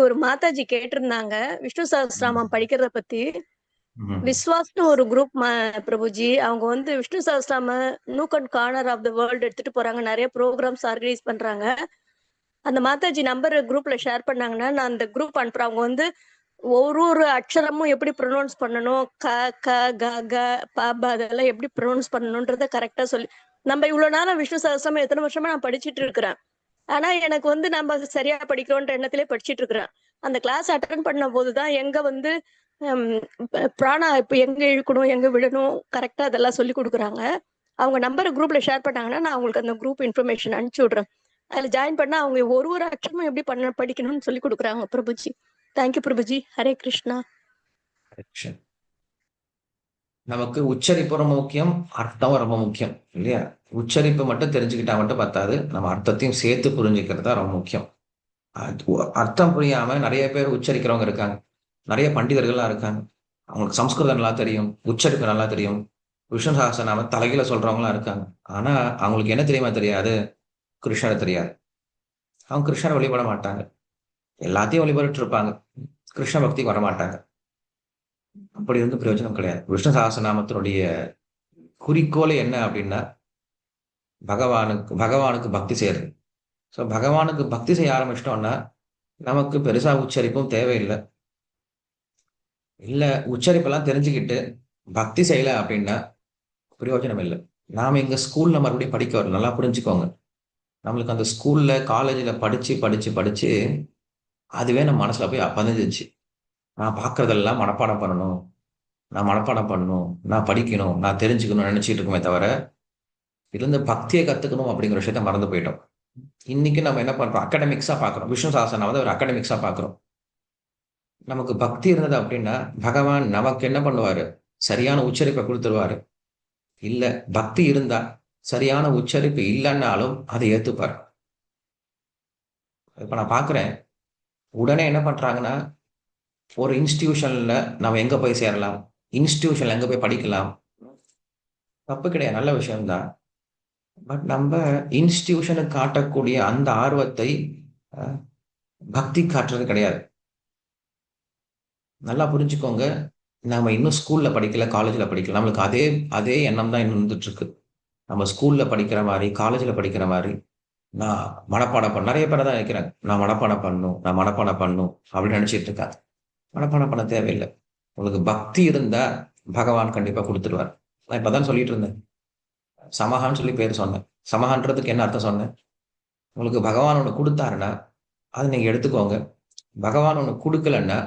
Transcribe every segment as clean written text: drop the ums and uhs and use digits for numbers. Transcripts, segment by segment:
ஒரு மாதாஜி கேட்டிருந்தாங்க விஷ்ணு சஹஸ்ரநாமம் படிக்கிறத பத்தி. ம். விஸ்வாஸ்னு ஒரு குரூப் பிரபுஜி. அவங்க வந்து Vishnu Sahasranama nook and corner of the world எடுத்துட்டு போறாங்க. நிறைய ப்ரோக்ராம்ஸ் ஆர்கனைஸ் பண்றாங்க. அந்த மாதாஜி நம்பர் குரூப்ல ஷேர் பண்ணாங்கன்னா நான் அந்த குரூப் அனுப்புறேன். அவங்க வந்து ஒரு ஒரு அக்ஷரமும் எப்படி ப்ரொனவுன்ஸ் பண்ணணும், க க க க ப ப அதெல்லாம் எப்படி ப்ரொனவுன்ஸ் பண்ணணுன்றத கரெக்டா சொல்லி, நம்ம இவ்வளவு நாளா விஷ்ணு சஹஸ்ரநாமம் எத்தனை வருஷமா நான் படிச்சிட்டு இருக்கிறேன். ஆனா எனக்கு வந்து நம்ம அது சரியா படிக்கிறோன்ற எண்ணத்திலே படிச்சிட்டு இருக்கிறேன். அந்த கிளாஸ் அட்டன் பண்ண போதுதான் எங்க வந்து பிராணா இப்ப எங்க இழுக்கணும் எங்க விடணும் கரெக்டா அதெல்லாம் சொல்லி கொடுக்குறாங்க. அவங்க நம்பரை குரூப்ல ஷேர் பண்ணாங்கன்னா நான் உங்களுக்கு அந்த குரூப் இன்ஃபர்மேஷன் அனுப்பிச்சு விடுறேன். அதுல ஜாயின் பண்ணா அவங்க ஒரு ஒரு அக்ஷரமும் எப்படி படிக்கணும்னு சொல்லி கொடுக்குறாங்க பிரபுஜி. தேங்க்யூ பிரபுஜி. ஹரே கிருஷ்ணா. நமக்கு உச்சரிப்பு ரொம்ப முக்கியம், அர்த்தம் ரொம்ப முக்கியம் இல்லையா? உச்சரிப்பு மட்டும் தெரிஞ்சுக்கிட்டா மட்டும் பத்தாது, நம்ம அர்த்தத்தையும் சேர்த்து புரிஞ்சுக்கிறது தான் ரொம்ப முக்கியம். அர்த்தம் புரியாம நிறைய பேர் உச்சரிக்கிறவங்க இருக்காங்க, நிறைய பண்டிதர்கள்லாம் இருக்காங்க. அவங்களுக்கு சம்ஸ்கிருதம் நல்லா தெரியும், உச்சரிப்பு நல்லா தெரியும், விஷ்ணு சஹஸ்ரநாம தலைகீழ சொல்றவங்களாம் இருக்காங்க. ஆனா அவங்களுக்கு என்ன தெரியுமா தெரியாது? கிருஷ்ணரை தெரியாது. அவங்க கிருஷ்ணரை வழிபட மாட்டாங்க, எல்லாத்தையும் வழிபட்டு இருப்பாங்க, கிருஷ்ண பக்திக்கு வர மாட்டாங்க. அப்படி வந்து பிரயோஜனம் கிடையாது. விஷ்ணு சஹஸ்ரநாமத்தினுடைய குறிக்கோள் என்ன அப்படின்னா, பகவானுக்கு பகவானுக்கு பக்தி செய்யறது. ஸோ பகவானுக்கு பக்தி செய்ய ஆரம்பிச்சிட்டோம்னா நமக்கு பெருசா உச்சரிப்பும் தேவையில்லை. இல்ல உச்சரிப்பெல்லாம் தெரிஞ்சுக்கிட்டு பக்தி செய்யல அப்படின்னா பிரயோஜனம் இல்லை. நாம இங்க ஸ்கூல்ல மறுபடியும் படிக்க வரோம், நல்லா புரிஞ்சுக்கோங்க. நம்மளுக்கு அந்த ஸ்கூல்ல காலேஜ்ல படிச்சு படிச்சு படிச்சு அதுவே நம்ம மனசுல போய் பதிஞ்சிருச்சு. நான் பார்க்கறதெல்லாம் மனப்பாடம் பண்ணணும், நான் மனப்பாடம் பண்ணணும், நான் படிக்கணும், நான் தெரிஞ்சுக்கணும்னு நினைச்சிட்டு இருக்கோமே தவிர, இதுல பக்தியை கத்துக்கணும் அப்படிங்கிற விஷயத்த மறந்து போயிட்டோம். இன்னைக்கு நம்ம என்ன பண்றோம்? அகாடமிக்ஸா பார்க்கிறோம். விஷ்ணு சஹஸ்ரநாமம் வந்து ஒரு அகாடமிக்ஸா பார்க்கிறோம். நமக்கு பக்தி இருந்தது அப்படின்னா, பகவான் நமக்கு என்ன பண்ணுவாரு? சரியான உச்சரிப்பை குடுத்துருவாரு. இல்ல பக்தி இருந்தா, சரியான உச்சரிப்பு இல்லன்னாலும் அதை ஏத்துப்பாரு. இப்ப நான் பார்க்கிறேன், உடனே என்ன பண்றாங்கன்னா, ஒரு இன்ஸ்டிடியூஷன்ல நம்ம எங்க போய் சேரலாம்? இன்ஸ்டிடியூஷன்ல எங்க போய் படிக்கலாம்? தப்பு கிடையாது. நல்ல விஷயம் தான். பட் நம்ப இன்ஸ்டிடியூஷனுக்கு காட்டக்கூடிய அந்த ஆர்வத்தை அ பக்தி காட்டுறது கிடையாது. நல்லா புரிஞ்சுக்கோங்க. நாம இன்னும் ஸ்கூல்ல படிக்கல, காலேஜ்ல படிக்கல. நம்மளுக்கு அதே அதே எண்ணம் தான் இன்னும் இருந்துட்டு இருக்கு. நம்ம ஸ்கூல்ல படிக்கிற மாரி, காலேஜ்ல படிக்கிற மாரி, நான் மனப்பாடம் நெறைய பேர் அதான் நெனைக்கிறாங்க. நான் மனப்பாடம் பண்ணணும், நான் மனப்பாடம் பண்ணணும் அப்படின்னு நெனைச்சிட்டு இருக்காங்க. மனப்பாடம் பண்ண தேவையில்ல. உங்களுக்கு பக்தி இருந்தா பகவான் கண்டிப்பா குடுத்துருவார். நான் இப்ப தான் சொல்லிட்டு இருந்தேன். சமஹான்னு சொல்லி பேர் சொன்னேன். சமஹான்றதுக்கு என்ன அர்த்தம் சொன்னேன்? உங்களுக்கு பகவான் ஒண்ணு குடுத்தாருன்னா, அத நீங்க எடுத்துக்கோங்க. பகவான் ஒண்ணு குடுக்கலன்னா,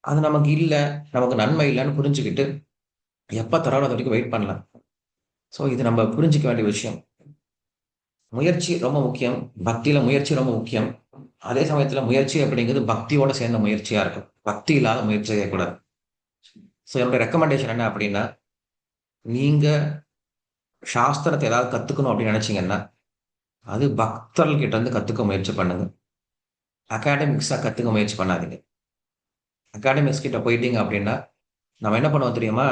அது நமக்கு இல்ல, நமக்கு நன்மை இல்லன்னு புரிஞ்சுகிட்டு, எப்ப தராரோ அது வரைக்கும் வெயிட் பண்ணலாம். ஸோ இது நம்ம புரிஞ்சுக்க வேண்டிய விஷயம். முயற்சி ரொம்ப முக்கியம். பக்தியில முயற்சி ரொம்ப முக்கியம். அதே சமயத்துல முயற்சி அப்படிங்கிறது பக்தியோட சேர்ந்த முயற்சியா இருக்கும். பக்தி இல்லாத முயற்சி செய்யக்கூடாது. ஸோ என்னோட ரெக்கமெண்டேஷன் என்ன அப்படின்னா, நீங்க சாஸ்திரத்தை ஏதாவது கத்துக்கணும் அப்படின்னு நினைச்சீங்கன்னா, அது பக்தர்கள் கிட்ட இருந்து கத்துக்க முயற்சி பண்ணுங்க. அகாடமிக்ஸா கத்துக்க முயற்சி பண்ணாதீங்க. அகாடமிக்ஸ் கிட்ட போயிட்டீங்க அப்படின்னா, நம்ம என்ன பண்ணுவோம் தெரியுமா?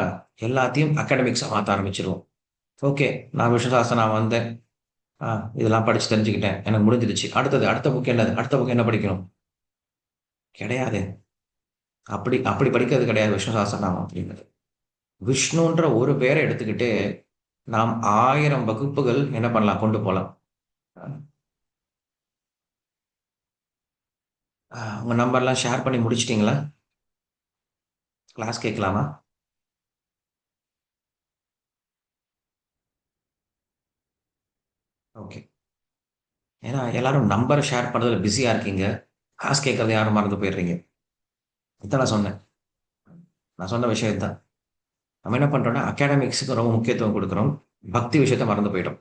எல்லாத்தையும் அகாடமிக்ஸா மாத்த ஆரம்பிச்சுருவோம். ஓகே, நான் விஷ்ணு சாஸ்திரம் வந்தேன். ஆ இதெல்லாம் படிச்சு தெரிஞ்சுக்கிட்டேன். எனக்கு முடிஞ்சிருச்சு. அடுத்தது அடுத்த புக் என்னது? அடுத்த புக் என்ன படிக்கணும்? கிடையாது. அப்படி அப்படி படிக்கிறது கிடையாது விஷ்ணு சஹஸ்ரநாமம் அப்படிங்கிறது. விஷ்ணுன்ற ஒரு பேர எடுத்துக்கிட்டு, நாம் 1000 வகுப்புகள் என்ன பண்ணலாம்? கொண்டு போலாம். உங்க நம்பர்லாம் ஷேர் பண்ணி முடிச்சுட்டீங்களா? கிளாஸ் கேட்கலாமா? ஓகே. ஏன்னா எல்லாரும் நம்பர ஷேர் பண்றதுல பிஸியா இருக்கீங்க. காசு கேட்கறத யாரும் மறந்து போயிடுறீங்க. இதான் நான் சொன்னேன். நான் சொன்ன விஷயம் இதுதான். நம்ம என்ன பண்றோம்னா, அகாடமிக்ஸ்க்கு ரொம்ப முக்கியத்துவம் குடுக்குறோம். பக்தி விஷயத்த மறந்து போயிட்டோம்.